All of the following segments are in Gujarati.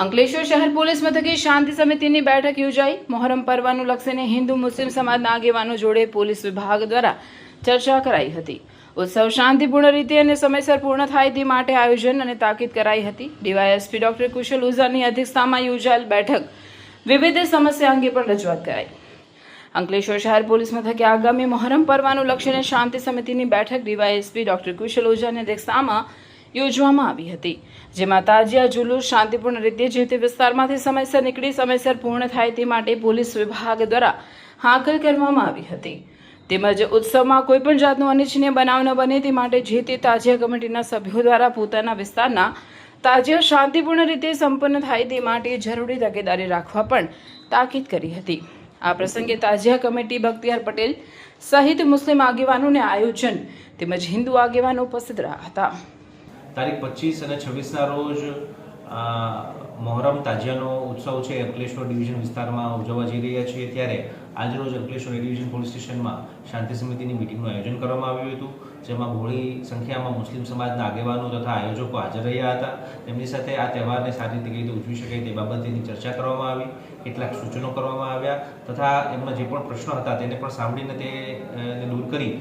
અંકલેશ્વર શહેર પોલીસ મથકે શાંતિ સમિતિની બેઠક યોજાઈ। મોહરમ પર્વનું લક્ષીને હિન્દુ મુસ્લિમ સમાજના આગેવાનો જોડે પોલીસ વિભાગ દ્વારા ચર્ચા કરાઈ હતી। ઉત્સવ શાંતિપૂર્ણ રીતે અને સમયસર પૂર્ણ થાય તે માટે આયોજન અને તાકીદ કરાઈ હતી। ડીવાયએસપી ડોક્ટર કુશલ ઓઝાની અધ્યક્ષતામાં યોજાયેલ બેઠક વિવિધ સમસ્યા અંગે પણ રજૂઆત કરાઈ। અંકલેશ્વર શહેર પોલીસ મથકે આગામી મોહરમ પર્વનું લક્ષીને શાંતિ સમિતિની બેઠક ડીવાયએસપી ડોક્ટર કુશલ ઓઝાની અધ્યક્ષતામાં યોજવામાં આવી હતી, જેમાં તાજિયા જુલુસ શાંતિપૂર્ણ રીતે જે તે વિસ્તારમાંથી સમયસર નીકળી સમયસર પૂર્ણ થાય તે માટે પોલીસ વિભાગ દ્વારા હાકલ કરવામાં આવી હતી। તેમજ ઉત્સવમાં કોઈપણ જાતનો અનિચ્છનીય બનાવ ન બને તે માટે જે તે તાજિયા કમિટીના સભ્યો દ્વારા પોતાના વિસ્તારના તાજિયા શાંતિપૂર્ણ રીતે સંપન્ન થાય તે માટે જરૂરી તકેદારી રાખવા પણ તાકીદ કરી હતી। આ પ્રસંગે તાજિયા કમિટી બખ્તિયાર પટેલ સહિત મુસ્લિમ આગેવાનોને આયોજન તેમજ હિન્દુ આગેવાનો ઉપસ્થિત રહ્યા હતા। તારીખ 25 અને 26ના રોજ મોહરમ તાજિયાનો ઉત્સવ છે અંકલેશ્વર ડિવિઝન વિસ્તારમાં ઉજવવા જઈ રહ્યા છીએ। ત્યારે આજરોજ અંકલેશ્વર ડિવિઝન પોલીસ સ્ટેશનમાં શાંતિ સમિતિની મિટિંગનું આયોજન કરવામાં આવ્યું હતું, જેમાં બહોળી સંખ્યામાં મુસ્લિમ સમાજના આગેવાનો તથા આયોજકો હાજર રહ્યા હતા। તેમની સાથે આ તહેવારને સારી રીતે કઈ રીતે ઉજવી શકાય તે બાબતેની ચર્ચા કરવામાં આવી, કેટલાક સૂચનો કરવામાં આવ્યા તથા એમના જે પણ પ્રશ્નો હતા તેને પણ સાંભળીને તેને દૂર કરી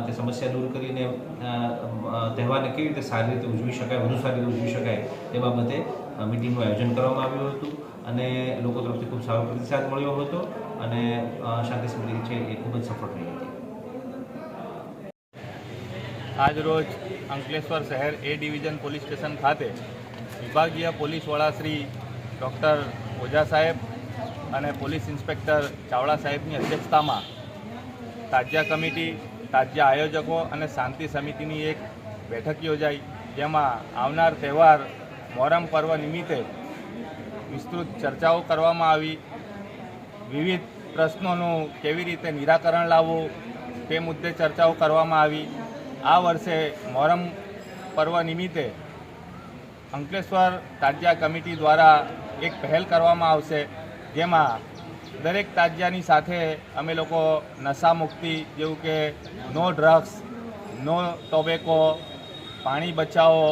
તે સમસ્યા દૂર કરીને તહેવારને કેવી રીતે સારી રીતે ઉજવી શકાય, વધુ સારી રીતે ઉજવી શકાય તે બાબતે મિટિંગનું આયોજન કરવામાં આવ્યું હતું અને લોકો તરફથી ખૂબ સારો પ્રતિસાદ મળ્યો હતો અને શાંતિ સમિતિ છે એ ખૂબ જ સફળ રહી હતી। આજ રોજ અંકલેશ્વર શહેર એ ડિવિઝન પોલીસ સ્ટેશન ખાતે વિભાગીય પોલીસ વડા શ્રી ડૉક્ટર ઓઝા સાહેબ અને પોલીસ ઇન્સ્પેક્ટર ચાવડા સાહેબની અધ્યક્ષતામાં તાજિયા કમિટી, તાજિયા આયોજકો અને શાંતિ સમિતિની એક બેઠક યોજાઈ, જેમાં આવનાર તહેવાર મોહરમ પર્વ નિમિત્તે વિસ્તૃત ચર્ચાઓ કરવામાં આવી। વિવિધ પ્રશ્નોનું કેવી રીતે નિરાકરણ લાવવું તે મુદ્દે ચર્ચાઓ કરવામાં આવી। આ વર્ષે મોહરમ પર્વ નિમિત્તે અંકલેશ્વર તાજિયા કમિટી દ્વારા એક પહેલ કરવામાં આવશે, જેમાં દરેક તાજિયાની સાથે અમે લોકો નશા મુક્તિ જેવું કે નો ડ્રગ્સ, નો ટોબેકો, પાણી બચાવો,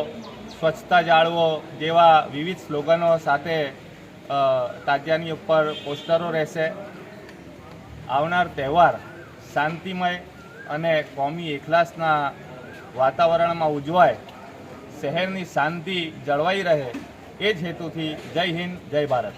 સ્વચ્છતા જાળવો જેવા વિવિધ સ્લોગનો સાથે તાજિયાની ઉપર પોસ્ટરો રહેશે। આવનાર તહેવાર શાંતિમય અને કોમી એખલાસના વાતાવરણમાં ઉજવાય, શહેરની શાંતિ જળવાઈ રહે, એ જ હેતુથી જય હિન્દ, જય ભારત।